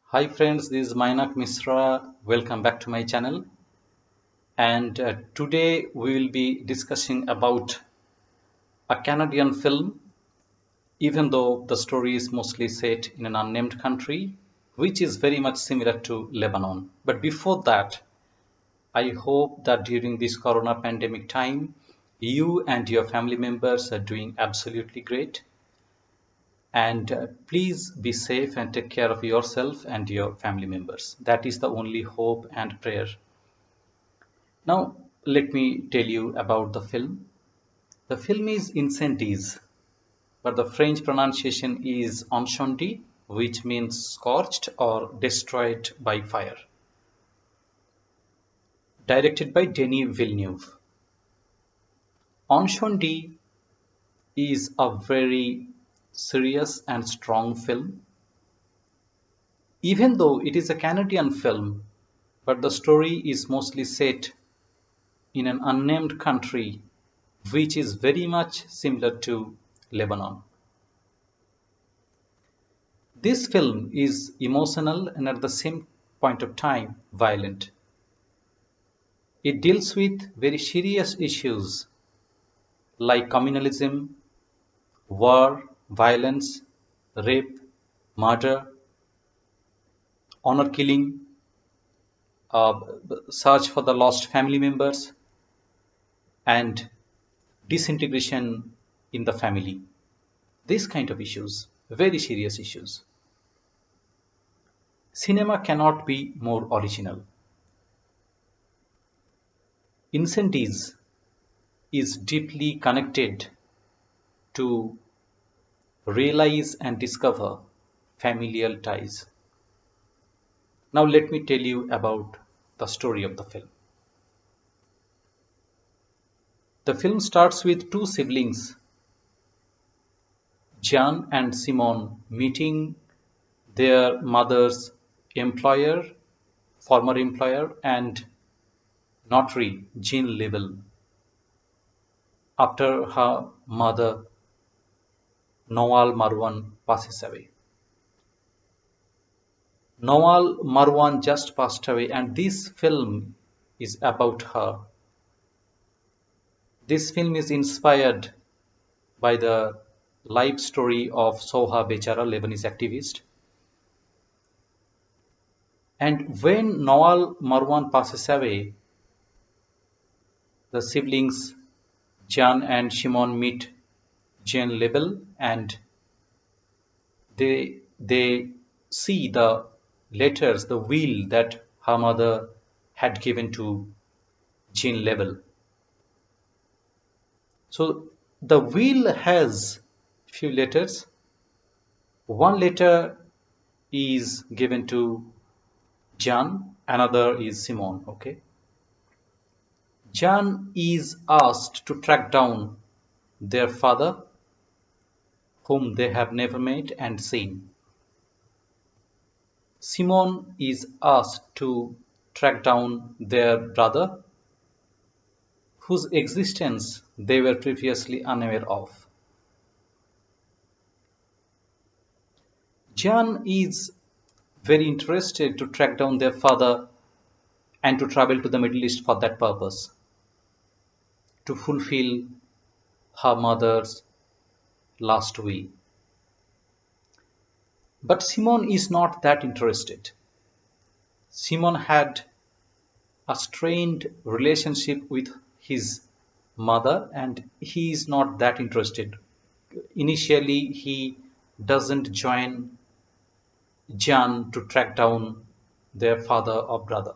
Hi friends, this is Mainak Misra. Welcome back to my channel. And today we will be discussing about a Canadian film, even though the story is mostly set in an unnamed country, which is very much similar to Lebanon. But before that, I hope that during this Corona pandemic time, you and your family members are doing absolutely great. And please be safe and take care of yourself and your family members. That is the only hope and prayer. Now, let me tell you about the film. The film is Incendies, but the French pronunciation is Encendie, which means scorched or destroyed by fire. Directed by Denis Villeneuve. Encendie is a very serious and strong film. Even though it is a Canadian film, but the story is mostly set in an unnamed country which is very much similar to Lebanon. This film is emotional and at the same point of time violent. It deals with very serious issues like communalism, war, violence, rape, murder, honor killing, uh, search for the lost family members, and disintegration in the family. These kind of issues, very serious issues. Cinema cannot be more original. Incendies is deeply connected to realize and discover familial ties. Now, let me tell you about the story of the film. The film starts with two siblings, Jean and Simone, meeting their mother's employer, former employer, and notary, Jean Lebel, after her mother, Noal Marwan, passes away. Noal Marwan just passed away, and this film is about her. This film is inspired by the life story of Soha Bechara, Lebanese activist. And when Noal Marwan passes away, the siblings Jan and Shimon meet Jean Lebel, and they see the letters, the will that her mother had given to Jean Lebel. So the will has few letters. One letter is given to Jan, another is Simon. Okay. Jan is asked to track down their father, whom they have never met and seen. Simon is asked to track down their brother, whose existence they were previously unaware of. Jan is very interested to track down their father and to travel to the Middle East for that purpose, to fulfill her mother's last will. But Simon is not that interested. Simon had a strained relationship with his mother and he is not that interested. Initially, he doesn't join Jan to track down their father or brother.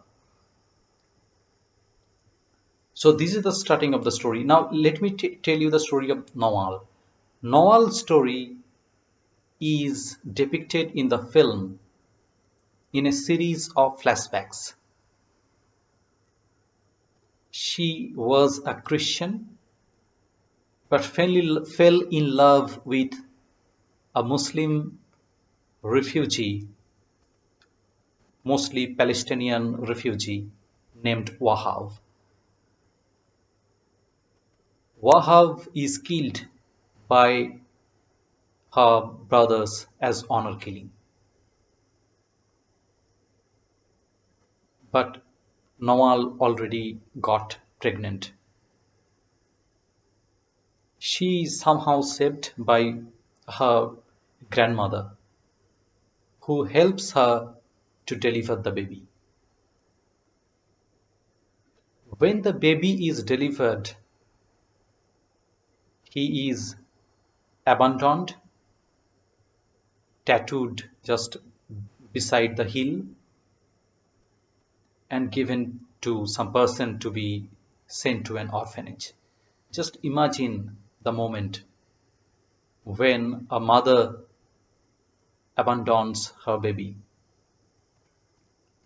So this is the starting of the story. Now let me tell you the story of Nawal. Nawal's story is depicted in the film in a series of flashbacks. She was a Christian but fell in love with a Muslim refugee, mostly Palestinian refugee named Wahab. Wahab is killed by her brothers as honor killing. but Nawal already got pregnant. She is somehow saved by her grandmother, who helps her to deliver the baby. When the baby is delivered, he is abandoned, tattooed just beside the heel, and given to some person to be sent to an orphanage. Just imagine the moment when a mother abandons her baby.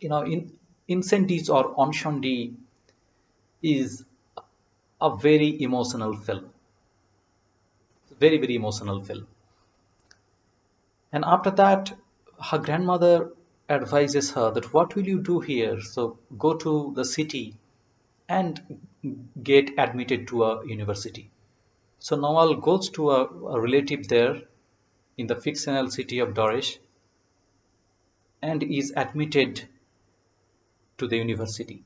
In Incentives or Onshandi is a very emotional film, very, very emotional film. And after that, her grandmother advises her that what will you do here? So go to the city and get admitted to a university. So Nawal goes to a relative there in the fictional city of Doresh and is admitted to the university.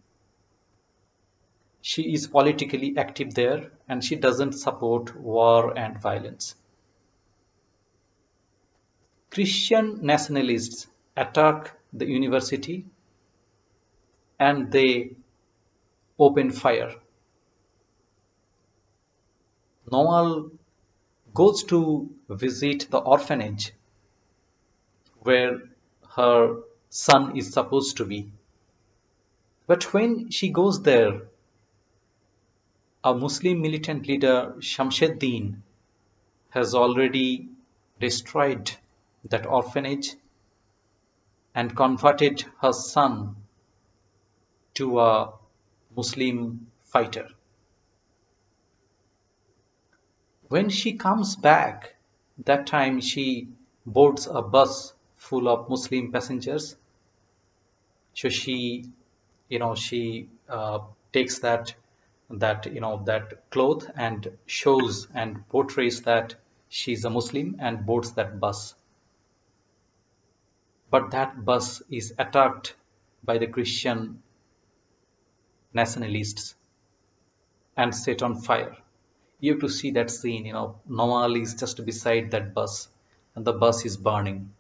She is politically active there and she doesn't support war and violence. Christian nationalists attack the university and they open fire. Nawal goes to visit the orphanage where her son is supposed to be. But when she goes there, a Muslim militant leader, Shamsuddin, has already destroyed that orphanage and converted her son to a Muslim fighter. When she comes back, that time she boards a bus full of Muslim passengers. So she takes that cloth and shows and portrays that she's a Muslim and boards that bus. But that bus is attacked by the Christian nationalists and set on fire. You have to see that scene. Nawal is just beside that bus and the bus is burning,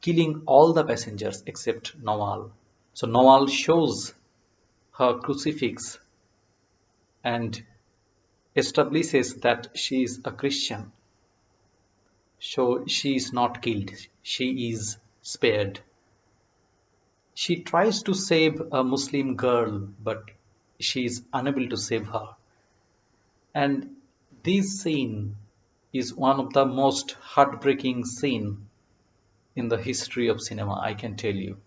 killing all the passengers except Nawal. So Nawal shows her crucifix and establishes that she is a Christian. So she is not killed, she is spared. She tries to save a Muslim girl, but she is unable to save her. And this scene is one of the most heartbreaking scene in the history of cinema, I can tell you.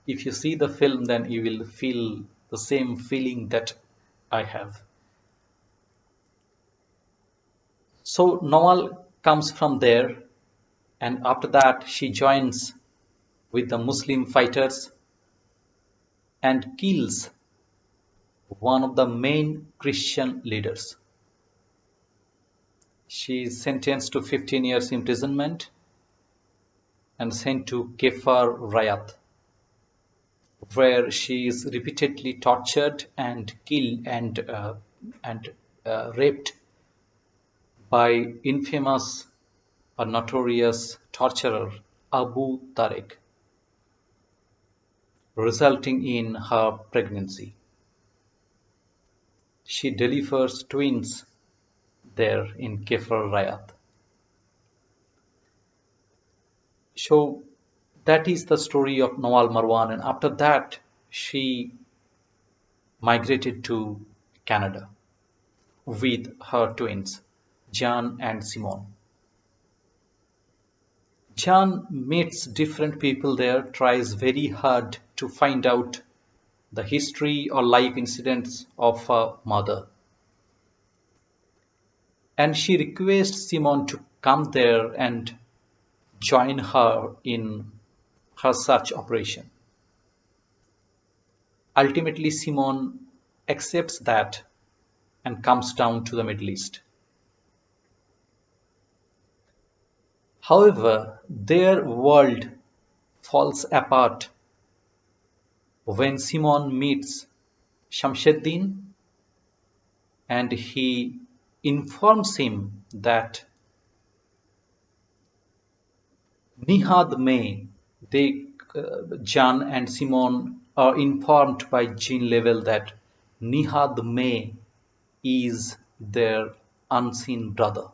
If you see the film, then you will feel the same feeling that I have. So Nawal comes from there, and after that she joins with the Muslim fighters and kills one of the main Christian leaders. She is sentenced to 15 years imprisonment and sent to Kefar Rayat, where she is repeatedly tortured and killed and raped by infamous or notorious torturer Abu Tariq, resulting in her pregnancy. She delivers twins there in Kefar Rayat. So that is the story of Nawal Marwan, and after that she migrated to Canada with her twins, Jan and Simone. Jan meets different people there, tries very hard to find out the history or life incidents of her mother. And she requests Simone to come there and join her in her search operation. Ultimately, Simone accepts that and comes down to the Middle East. However, their world falls apart when Simon meets Shamsuddin and he informs him that Nihad May, Jan and Simon are informed by Jean Level that Nihad May is their unseen brother.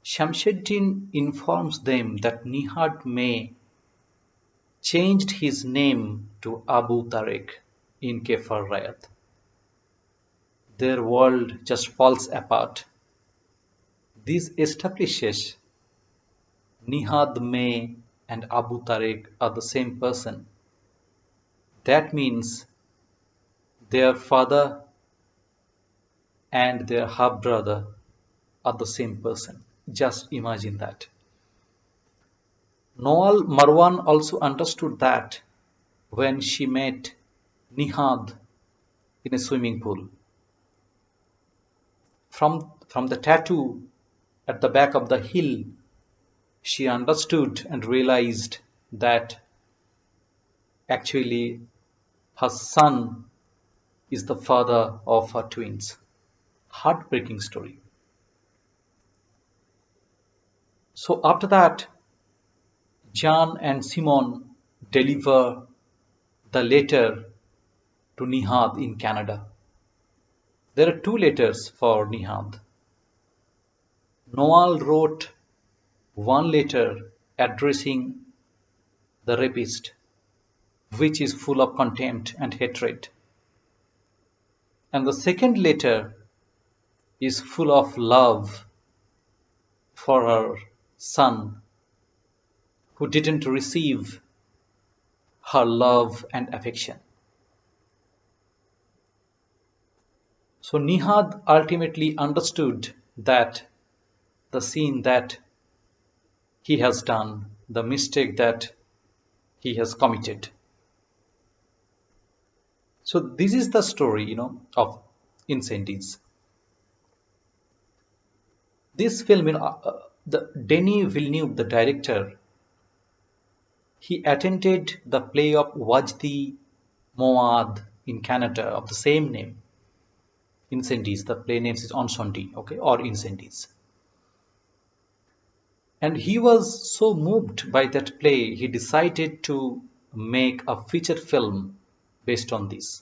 Shamsuddin informs them that Nihad May changed his name to Abu Tariq in Kefar Rayat. Their world just falls apart. This establishes Nihad May and Abu Tariq are the same person. That means their father and their half brother are the same person. Just imagine that. Noal Marwan also understood that when she met Nihad in a swimming pool. From the tattoo at the back of the heel, she understood and realized that actually her son is the father of her twins. Heartbreaking story. So after that, Jan and Simon deliver the letter to Nihad in Canada. There are two letters for Nihad. Noal wrote one letter addressing the rapist, which is full of contempt and hatred. And the second letter is full of love for her son, who didn't receive her love and affection. So Nihad ultimately understood that the sin that he has done, the mistake that he has committed. So this is the story, of Incendies. This film, the Denis Villeneuve, the director, he attended the play of Wajdi Mawad in Canada of the same name. Incendies. The play name is Incendies, okay, or Incendies. And he was so moved by that play, he decided to make a feature film based on this.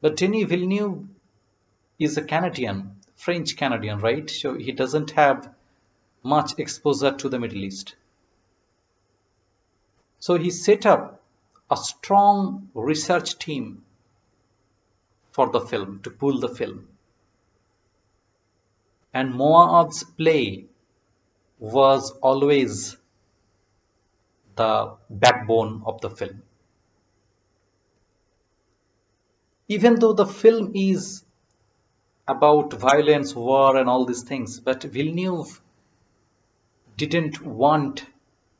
But Denis Villeneuve is a Canadian, French Canadian, right? So he doesn't have much exposure to the Middle East. So he set up a strong research team for the film, to pull the film. And Moaad's play was always the backbone of the film. Even though the film is about violence, war and all these things, but Villeneuve didn't want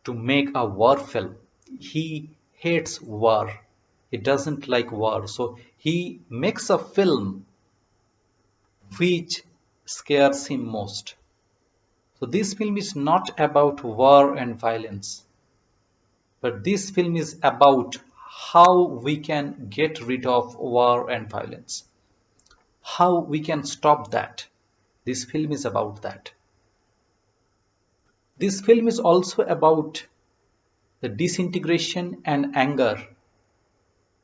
to make a war film. He hates war. He doesn't like war. So he makes a film which scares him most. So this film is not about war and violence, but this film is about how we can get rid of war and violence, how we can stop that. This film is about that. This film is also about the disintegration and anger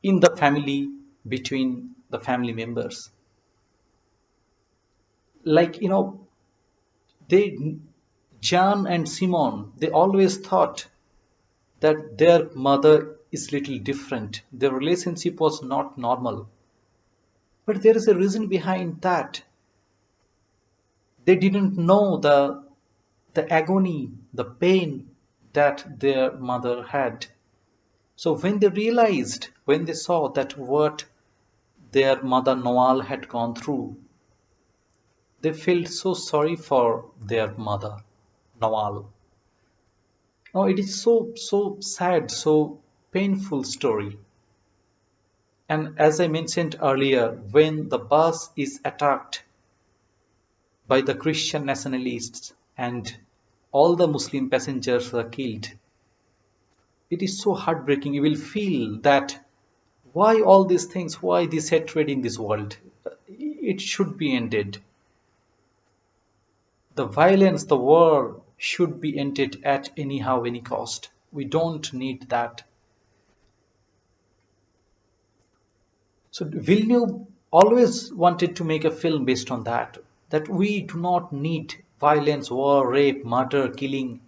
in the family, between the family members. Like, Jan and Simon, they always thought that their mother is little different. Their relationship was not normal. But there is a reason behind that. They didn't know the agony, the pain that their mother had. So when they realized, when they saw that what their mother Noal had gone through, they felt so sorry for their mother, Noal. Now it is so sad, so painful story. And as I mentioned earlier, when the bus is attacked by the Christian nationalists and all the Muslim passengers are killed, it is so heartbreaking. You will feel that why all these things, why this hatred in this world? It should be ended. The violence, the war should be ended at anyhow, any cost. We don't need that. So Villeneuve always wanted to make a film based on that. That we do not need violence, war, rape, murder, killing,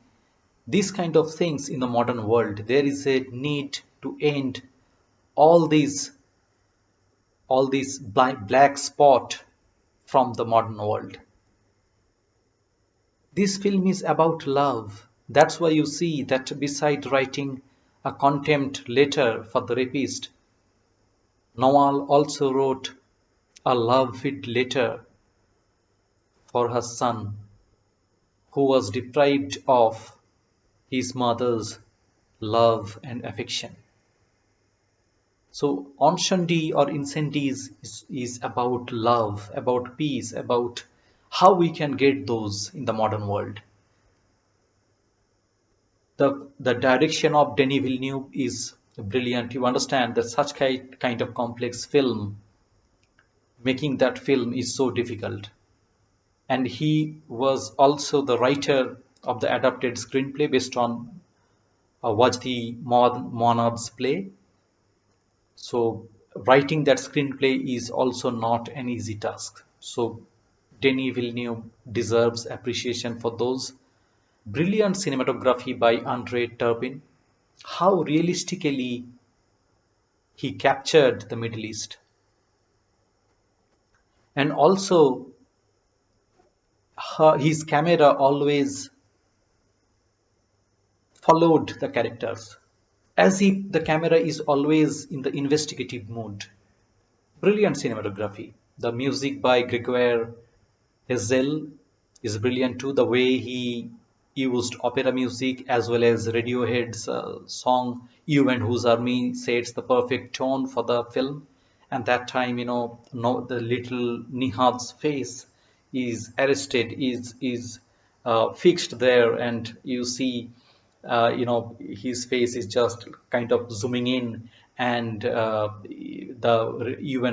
these kind of things in the modern world. There is a need to end all these black spot from the modern world. This film is about love. That's why you see that beside writing a contempt letter for the rapist, Nawal also wrote a love-filled letter for her son, who was deprived of his mother's love and affection. So, Anshanti or Incendi is about love, about peace, about how we can get those in the modern world. The direction of Denis Villeneuve is brilliant. You understand that such kind of complex film, making that film is so difficult. And he was also the writer of the adapted screenplay based on Wajdi Monad's play. So writing that screenplay is also not an easy task. So Denis Villeneuve deserves appreciation for those. Brilliant cinematography by Andre Turpin. How realistically he captured the Middle East. And also his camera always followed the characters as if the camera is always in the investigative mood. Brilliant cinematography. The music by Gregoire Hazel is brilliant too. The way he used opera music as well as Radiohead's song "You and Whose Army" sets the perfect tone for the film. And that time, no, the little Nihad's face is arrested, is fixed there, and you see, his face is just kind of zooming in, and the "You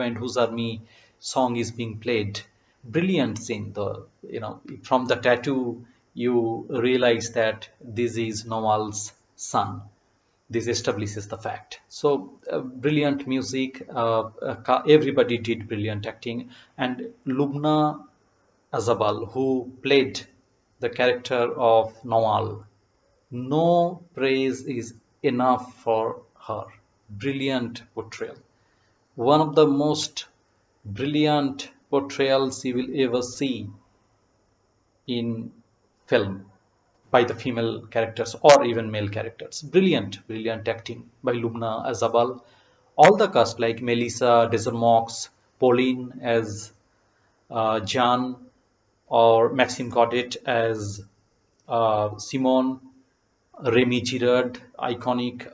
and Whose Army" song is being played. Brilliant scene. From the tattoo, you realize that this is Nawal's son. This establishes the fact. So brilliant music. Everybody did brilliant acting, and Lubna Azabal, who played the character of Nawal, no praise is enough for her. Brilliant portrayal. One of the most brilliant portrayals you will ever see in film by the female characters or even male characters. Brilliant, brilliant acting by Lubna Azabal. All the cast like Melissa Desermox, Pauline as Jan, or Maxime Godet as Simone, Remy Girard, iconic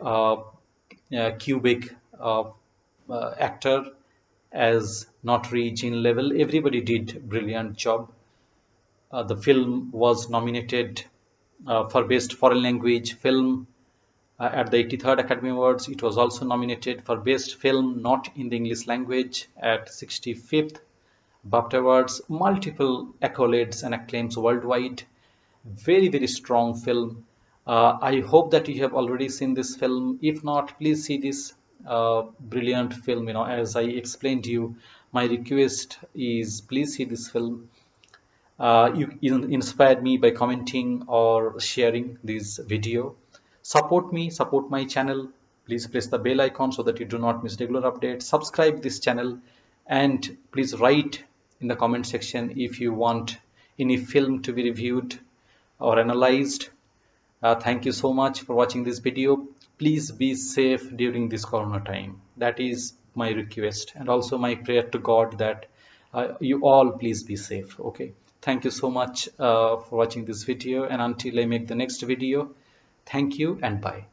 Quebec actor as Notary Jean Level. Everybody did brilliant job. The film was nominated for Best Foreign Language Film at the 83rd Academy Awards. It was also nominated for Best Film Not in the English Language at 65th BAFTA Awards. Multiple accolades and acclaims worldwide. Very, very strong film. I hope that you have already seen this film. If not, please see this brilliant film. As I explained to you, my request is please see this film. You inspired me by commenting or sharing this video. Support me, support my channel. Please press the bell icon so that you do not miss regular updates. Subscribe this channel, and please write in the comment section if you want any film to be reviewed or analyzed. Thank you so much for watching this video. Please be safe during this corona time. That is my request, and also my prayer to God that you all please be safe. Okay. Thank you so much for watching this video, and until I make the next video, thank you and bye.